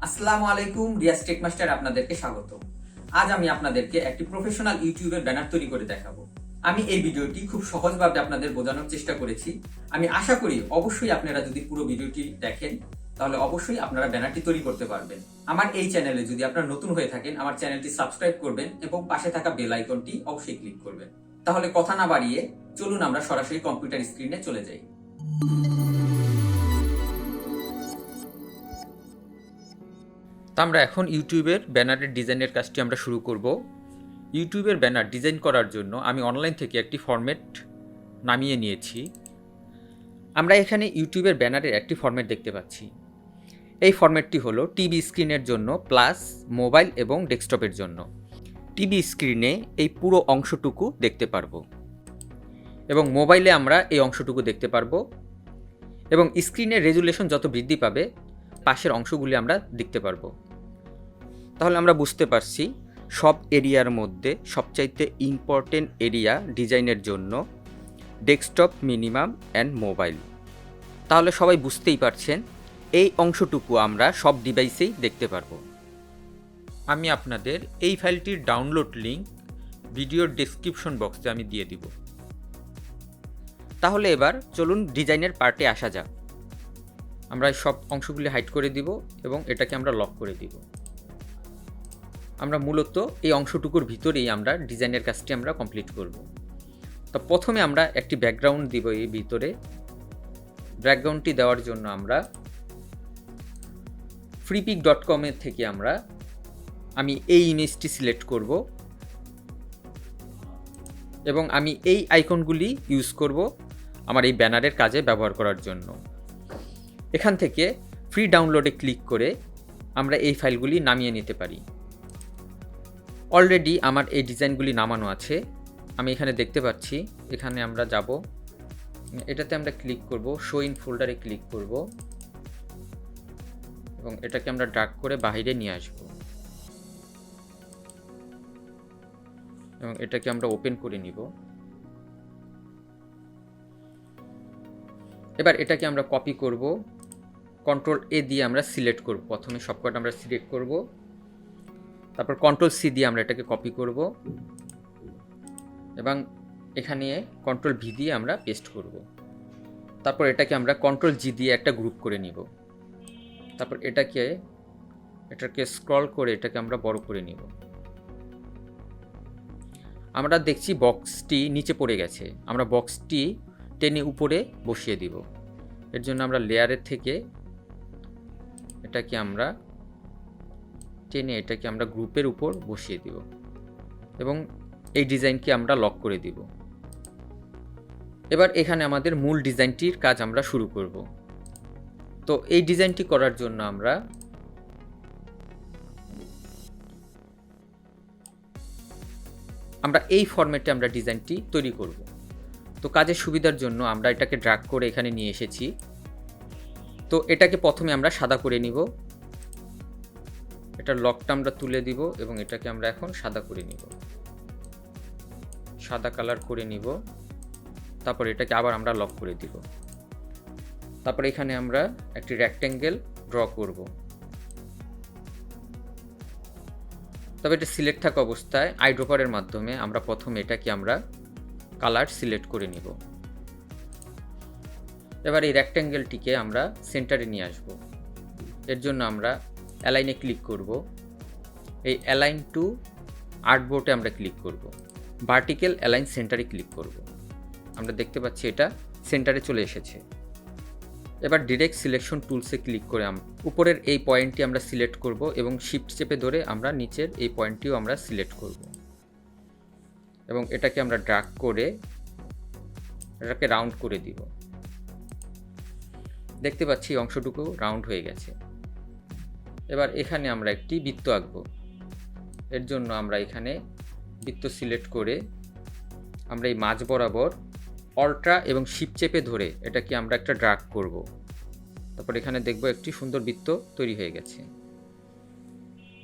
আসসালামু আলাইকুম, Riaz take master আপনাদেরকে স্বাগত। আজ আমি আপনাদেরকে একটি প্রফেশনাল ইউটিউবের ব্যানার তৈরি করে দেখাবো। আমি এই ভিডিওটি খুব সহজভাবে আপনাদের বোঝানোর চেষ্টা করেছি। আমি আশা করি অবশ্যই আপনারা যদি পুরো ভিডিওটি দেখেন তাহলে অবশ্যই আপনারা ব্যানারটি তৈরি করতে পারবেন। আমার এই চ্যানেলে যদি আপনারা নতুন হয়ে থাকেন, আমার চ্যানেলটি সাবস্ক্রাইব করবেন এবং পাশে থাকা বেল আইকনটি অবশ্যই ক্লিক করবেন। তাহলে কথা না বাড়িয়ে চলুন আমরা সরাসরি কম্পিউটার স্ক্রিনে চলে যাই। তো আমরা এখন ইউটিউবের ব্যানারের ডিজাইনের কাজটি আমরা শুরু করব। ইউটিউবের ব্যানার ডিজাইন করার জন্য আমি অনলাইন থেকে একটি ফরম্যাট নামিয়ে নিয়েছি। আমরা এখানে ইউটিউবের ব্যানারের একটি ফরম্যাট দেখতে পাচ্ছি। এই ফরম্যাটটি হলো টিভি স্ক্রিনের জন্য প্লাস মোবাইল এবং ডেস্কটপের জন্য। টিভি স্ক্রিনে এই পুরো অংশটুকু দেখতে পারবো এবং মোবাইলে আমরা এই অংশটুকু দেখতে পারবো এবং স্ক্রিনের রেজুলেশন যত বৃদ্ধি পাবে পাশের অংশগুলি আমরা দেখতে পারবো। তাহলে আমরা বুঝতে পারছি সব এরিয়ার মধ্যে সবচাইতে ইম্পর্টেন্ট এরিয়া ডিজাইনের জন্য ডেস্কটপ, মিনিমাম অ্যান্ড মোবাইল। তাহলে সবাই বুঝতেই পারছেন এই অংশটুকু আমরা সব ডিভাইসেই দেখতে পারবো। আমি আপনাদের এই ফাইলটির ডাউনলোড লিঙ্ক ভিডিওর ডেসক্রিপশন বক্সে আমি দিয়ে দিব। তাহলে এবার চলুন ডিজাইনের পার্টে আসা যাক। আমরা সব অংশগুলি হাইড করে দিব এবং এটাকে আমরা লক করে দিব। আমরা মূলত এই অংশটুকুর ভিতরেই আমরা ডিজাইনের কাজটি আমরা কমপ্লিট করব। তো প্রথমে আমরা একটি ব্যাকগ্রাউন্ড দিব এই ভিতরে। ব্যাকগ্রাউন্ডটি দেওয়ার জন্য আমরা freepik.com এর থেকে আমি এই ইমেজটি সিলেক্ট করব এবং আমি এই আইকনগুলি ইউজ করব আমার এই ব্যানারের কাজে ব্যবহার করার জন্য। এখান থেকে ফ্রি ডাউনলোডে ক্লিক করে আমরা এই ফাইলগুলি নামিয়ে নিতে পারি। অলরেডি আমার এই ডিজাইনগুলি নামানো আছে, আমি এখানে দেখতে পাচ্ছি। এখানে আমরা যাব, এটাতে আমরা ক্লিক করব, শো ইন ফোল্ডারে ক্লিক করব এবং এটাকে আমরা ড্র্যাগ করে বাইরে নিয়ে আসব এবং এটাকে আমরা ওপেন করে নিব। এবার এটাকে আমরা কপি করব, কন্ট্রোল এ দিয়ে আমরা সিলেক্ট করব। প্রথমে সবকটা আমরা সিলেক্ট করব, তারপর কন্ট্রোল সি দিয়ে আমরা এটাকে কপি করব এবং এখানে কন্ট্রোল ভি দিয়ে আমরা পেস্ট করব। তারপর এটাকে আমরা কন্ট্রোল জি দিয়ে একটা গ্রুপ করে নিব। তারপর এটাকে স্ক্রল করে এটাকে আমরা বড় করে নিব। আমরা দেখছি বক্সটি নিচে পড়ে গেছে, আমরা বক্সটি টেনে উপরে বসিয়ে দিব। এর জন্য আমরা লেয়ারের থেকে এটাকে আমরা টেনে এটাকে আমরা গ্রুপের উপর বসিয়ে দিব এবং এই ডিজাইনকে আমরা লক করে দিব। এবার এখানে আমাদের মূল ডিজাইনটির কাজ আমরা শুরু করব। তো এই ডিজাইনটি করার জন্য আমরা এই ফরম্যাটে আমরা ডিজাইনটি তৈরি করব। তো কাজের সুবিধার জন্য আমরা এটাকে ড্র্যাগ করে এখানে নিয়ে এসেছি। তো এটাকে প্রথমে আমরা সাদা করে নিব, এটার লকটা আমরা তুলে দিব এবং এটাকে আমরা এখন সাদা করে নিব, সাদা কালার করে নিব। তারপর এটাকে আবার আমরা লক করে দিব। তারপর এখানে আমরা একটি রেক্ট্যাঙ্গেল ড্র করব। তবে এটা সিলেক্ট থাকা অবস্থায় আইড্রপারের মাধ্যমে আমরা প্রথমে এটাকে আমরা কালার সিলেক্ট করে নিব। এবার এই রেক্ট্যাঙ্গেলটিকে আমরা সেন্টারে নিয়ে আসব। এর জন্য আমরা অ্যালাইনে ক্লিক করব, এই অ্যালাইন টু আর্টবোর্ডে আমরা ক্লিক করব, ভার্টিক্যাল অ্যালাইন সেন্টারে ক্লিক করব। আমরা দেখতে পাচ্ছি এটা সেন্টারে চলে এসেছে। এবার ডিরেক্ট সিলেকশন টুলসে ক্লিক করে উপরের এই পয়েন্টটি আমরা সিলেক্ট করব এবং শিফট চেপে ধরে আমরা নিচের এই পয়েন্টটিও আমরা সিলেক্ট করব এবং এটাকে আমরা ড্র্যাগ করে এটাকে রাউন্ড করে দিব। দেখতে পাচ্ছি অংশটুকু রাউন্ড হয়ে গেছে। এবার এখানে আমরা একটি বৃত্ত আঁকব। এর জন্য আমরা এখানে বৃত্ত সিলেক্ট করে আমরা এই মাঝ বরাবর অল্ট্রা এবং শিফট চেপে ধরে এটাকে আমরা একটা ড্র্যাগ করব। তারপর এখানে দেখব একটি সুন্দর বৃত্ত তৈরি হয়ে গেছে।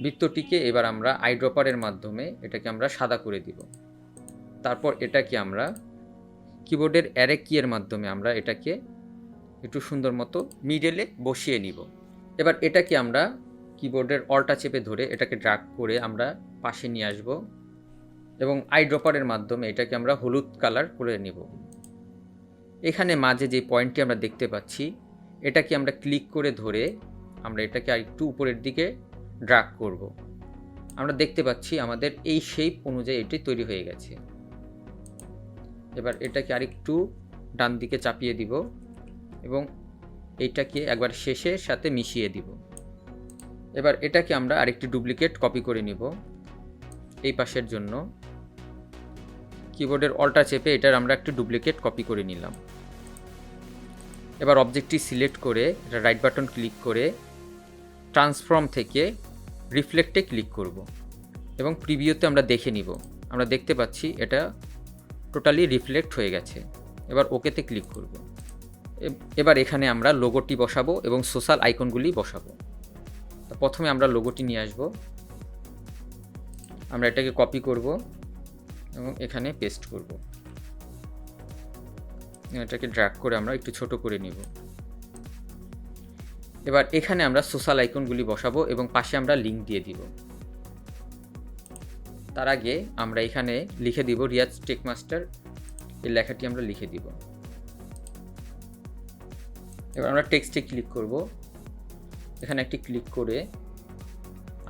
বৃত্তটিকে এবার আমরা আইড্রপারের মাধ্যমে এটাকে আমরা সাদা করে দিব। তারপর এটাকে আমরা কিবোর্ডের অ্যারে কি এর মাধ্যমে আমরা এটাকে একটু সুন্দর মতো মিডলে বসিয়ে নিব। এবার এটাকে আমরা কিবোর্ডের অল্টা চেপে ধরে এটাকে ড্র্যাগ করে আমরা পাশে নিয়ে আসব এবং আই ড্রপারের মাধ্যমে এটাকে আমরা হলুদ কালার করে নেব। এখানে মাঝে যে পয়েন্টটি আমরা দেখতে পাচ্ছি এটাকে আমরা ক্লিক করে ধরে আমরা এটাকে আরেকটু উপরের দিকে ড্র্যাগ করব। আমরা দেখতে পাচ্ছি আমাদের এই শেপ অনুযায়ী এটি তৈরি হয়ে গেছে। এবার এটাকে আরেকটু ডান দিকে চাপিয়ে দিব এবং এইটাকে একবার শেষের সাথে মিশিয়ে দিব। এবার এটাকে আমরা আরেকটি ডুপ্লিকেট কপি করে নিব এই পাশের জন্য। কিবোর্ডের অল্টা চেপে এটার আমরা একটি ডুপ্লিকেট কপি করে নিলাম। এবার অবজেক্টটি সিলেক্ট করে এটা রাইট বাটন ক্লিক করে ট্রান্সফর্ম থেকে রিফ্লেক্টে ক্লিক করব এবং প্রিভিউতে আমরা দেখে নিব। আমরা দেখতে পাচ্ছি এটা টোটালি রিফ্লেক্ট হয়ে গেছে। এবার ওকেতে ক্লিক করব। এবার এখানে আমরা লোগোটি বসাবো এবং সোশ্যাল আইকনগুলি বসাবো। তো প্রথমে আমরা লোগোটি নিয়ে আসব, আমরা এটাকে কপি করব এবং এখানে পেস্ট করব। এটাকে ড্র্যাগ করে আমরা একটু ছোট করে নিব। এবার এখানে আমরা সোশ্যাল আইকনগুলি বসাবো এবং পাশে আমরা লিঙ্ক দিয়ে দিব। তার আগে আমরা এখানে লিখে দিব রিয়াজ টেক মাস্টার, এই লেখাটি আমরা লিখে দিব। এবার আমরা টেক্সটে ক্লিক করব, এখানে একটি ক্লিক করে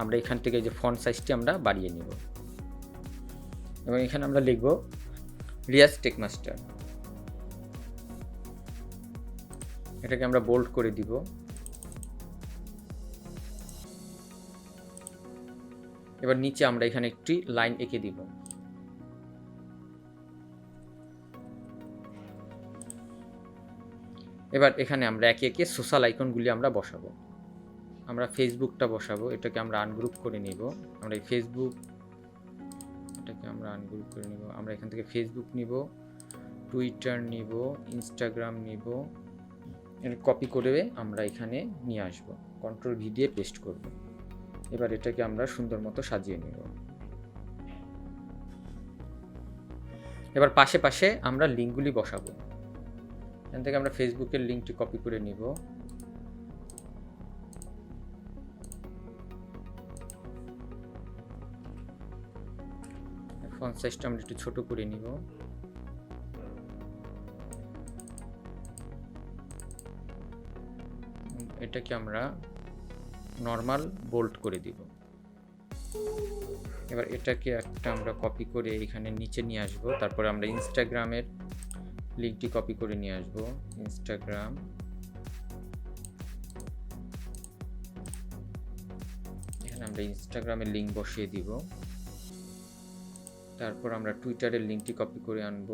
আমরা এখান থেকে যে ফন্ট সাইজটি আমরা বাড়িয়ে নিব এবং এখানে আমরা লিখব রিয়াজ টেক মাস্টার। এটাকে আমরা বোল্ড করে দিব। এবার নিচে আমরা এখানে একটি লাইন এঁকে দিব। এবার এখানে আমরা একে একে সোশ্যাল আইকনগুলি আমরা বসাবো। আমরা ফেসবুকটা বসাবো, এটাকে আমরা আনগ্রুপ করে নিব। আমরা এই ফেসবুক এটাকে আমরা আনগ্রুপ করে নিব। আমরা এখান থেকে ফেসবুক নিব, টুইটার নিব, ইনস্টাগ্রাম নিব। এর কপি করে আমরা এখানে নিয়ে আসব, কন্ট্রোল ভি দিয়ে পেস্ট করব। এবার এটাকে আমরা সুন্দর মতো সাজিয়ে নিব। এবার পাশে পাশে আমরা লিঙ্কগুলি বসাবো। এখান থেকে আমরা ফেসবুকের লিঙ্কটি কপি করে নিব। ফন্ট সাইজটা আমরা একটু ছোট করে নিব। এটাকে আমরা নর্মাল বোল্ড করে দিব। এবার এটাকে একটা আমরা কপি করে এখানে নিচে নিয়ে আসব। তারপরে আমরা ইনস্টাগ্রামের লিঙ্কটি কপি করে নিয়ে আসব। ইনস্টাগ্রাম, এখানে আমরা ইনস্টাগ্রামের লিঙ্ক বসিয়ে দিব। তারপর আমরা টুইটারের লিঙ্কটি কপি করে আনব।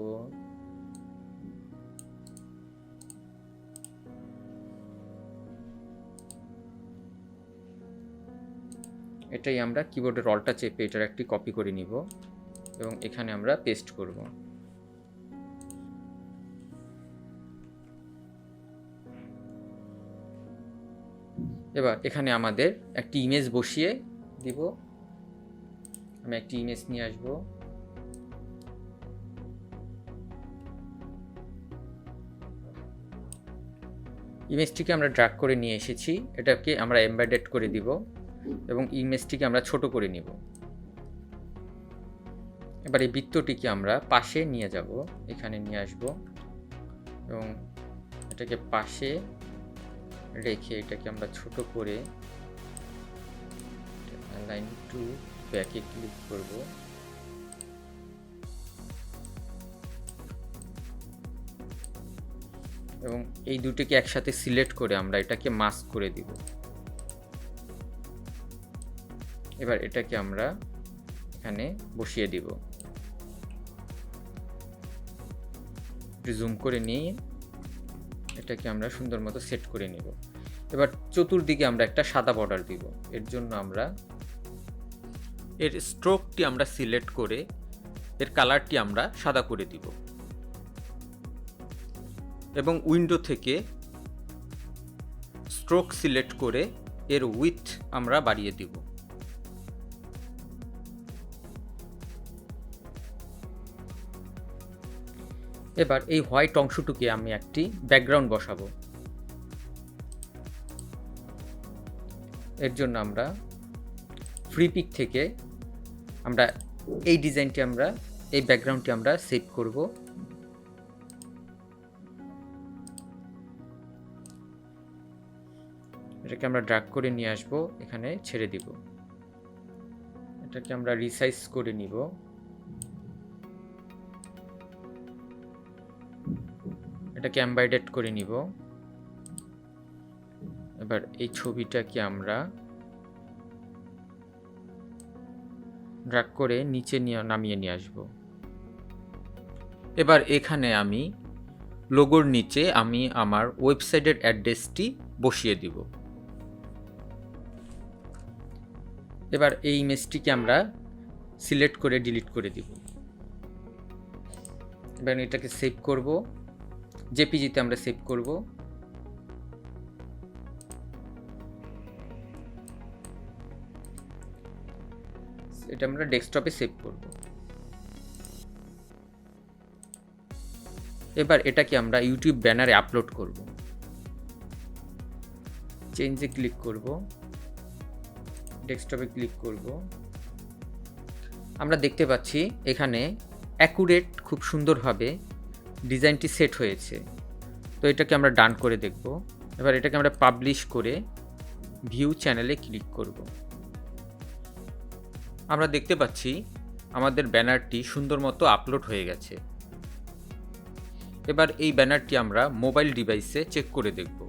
এটাই আমরা কিবোর্ডের অল্টা চেপে এটার একটি কপি করে নিব এবং এখানে আমরা পেস্ট করব। এবার এখানে আমাদের একটি ইমেজ বসিয়ে দিব। আমি একটি ইমেজ নিয়ে আসব। ইমেজটিকে আমরা ড্র্যাগ করে নিয়ে এসেছি, এটাকে আমরা এমবেডেড করে দিব এবং ইমেজটিকে আমরা ছোট করে নিব। এবার এই বৃত্তটিকে আমরা পাশে নিয়ে যাব, এখানে নিয়ে আসব এবং এটাকে পাশে রেখে এটাকে আমরা ছোট করে লাইন টু ব্যাকে ক্লিক করব। এবং এই দুটিকে একসাথে সিলেক্ট করে আমরা এটাকে মাস্ক করে দিব। এবার এটাকে আমরা এখানে বসিয়ে দিব। জুম করে নিয়ে এটাকে আমরা সুন্দর মতো সেট করে নিব। এবার চতুর্দিকে আমরা একটা সাদা বর্ডার দিব। এর জন্য আমরা এর স্ট্রোকটি আমরা সিলেক্ট করে এর কালারটি আমরা সাদা করে দিব এবং উইন্ডো থেকে স্ট্রোক সিলেক্ট করে এর উইথ আমরা বাড়িয়ে দিব। এবার এই হোয়াইট অংশটুকে আমি একটি ব্যাকগ্রাউন্ড বসাবো। এর জন্য আমরা ফ্রি পিক থেকে আমরা এই ডিজাইনটি এই ব্যাকগ্রাউন্ডটি আমরা সেভ করব। এটাকে আমরা ড্র্যাগ করে নিয়ে আসব, এখানে ছেড়ে দিব। এটাকে আমরা রিসাইজ করে নিব। এটাকে এমবেডেড করে নিব। এবার এই ছবিটাকে আমরা ড্র্যাগ করে নিচে নামিয়ে নিয়ে আসব। এবার এখানে আমি লোগোর নিচে আমি আমার ওয়েবসাইটের অ্যাড্রেসটি বসিয়ে দিব। এবার এই ইমেজটিকে আমরা সিলেক্ট করে ডিলিট করে দিব। এবার এটাকে সেভ করব, জেপিজিতে আমরা সেভ করব। এটা আমরা ডেস্কটপে সেভ করব। এবার এটাকে আমরা ইউটিউব ব্যানারে আপলোড করব। চেঞ্জে ক্লিক করব, ডেস্কটপে ক্লিক করব। আমরা দেখতে পাচ্ছি এখানে অ্যাকুরেট খুব সুন্দরভাবে ডিজাইনটি সেট হয়েছে। তো এটাকে আমরা ডান করে দেখব। এবার এটাকে আমরা পাবলিশ করে ভিউ চ্যানেলে ক্লিক করব। আমরা দেখতে পাচ্ছি আমাদের ব্যানারটি সুন্দর মতো আপলোড হয়ে গেছে। এবার এই ব্যানারটি আমরা মোবাইল ডিভাইসে চেক করে দেখব।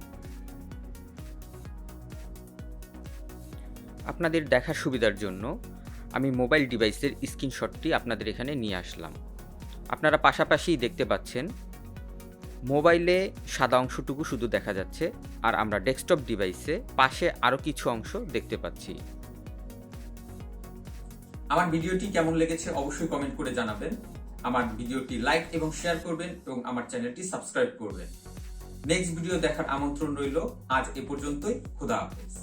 আপনাদের দেখার সুবিধার জন্য আমি মোবাইল ডিভাইসের স্ক্রিনশটটি আপনাদের এখানে নিয়ে আসলাম। আপনারা পাশাপাশি দেখতে পাচ্ছেন মোবাইলে সাদা অংশটুকু শুধু দেখা যাচ্ছে, আর আমরা ডেস্কটপ ডিভাইসে পাশে আরও কিছু অংশ দেখতে পাচ্ছি। আমার ভিডিওটি কেমন লেগেছে অবশ্যই কমেন্ট করে জানাবেন। আমার ভিডিওটি লাইক এবং শেয়ার করবেন এবং আমার চ্যানেলটি সাবস্ক্রাইব করবেন। নেক্সট ভিডিও দেখার আমন্ত্রণ রইল। আজ এ পর্যন্তই। খোদা হাফেজ।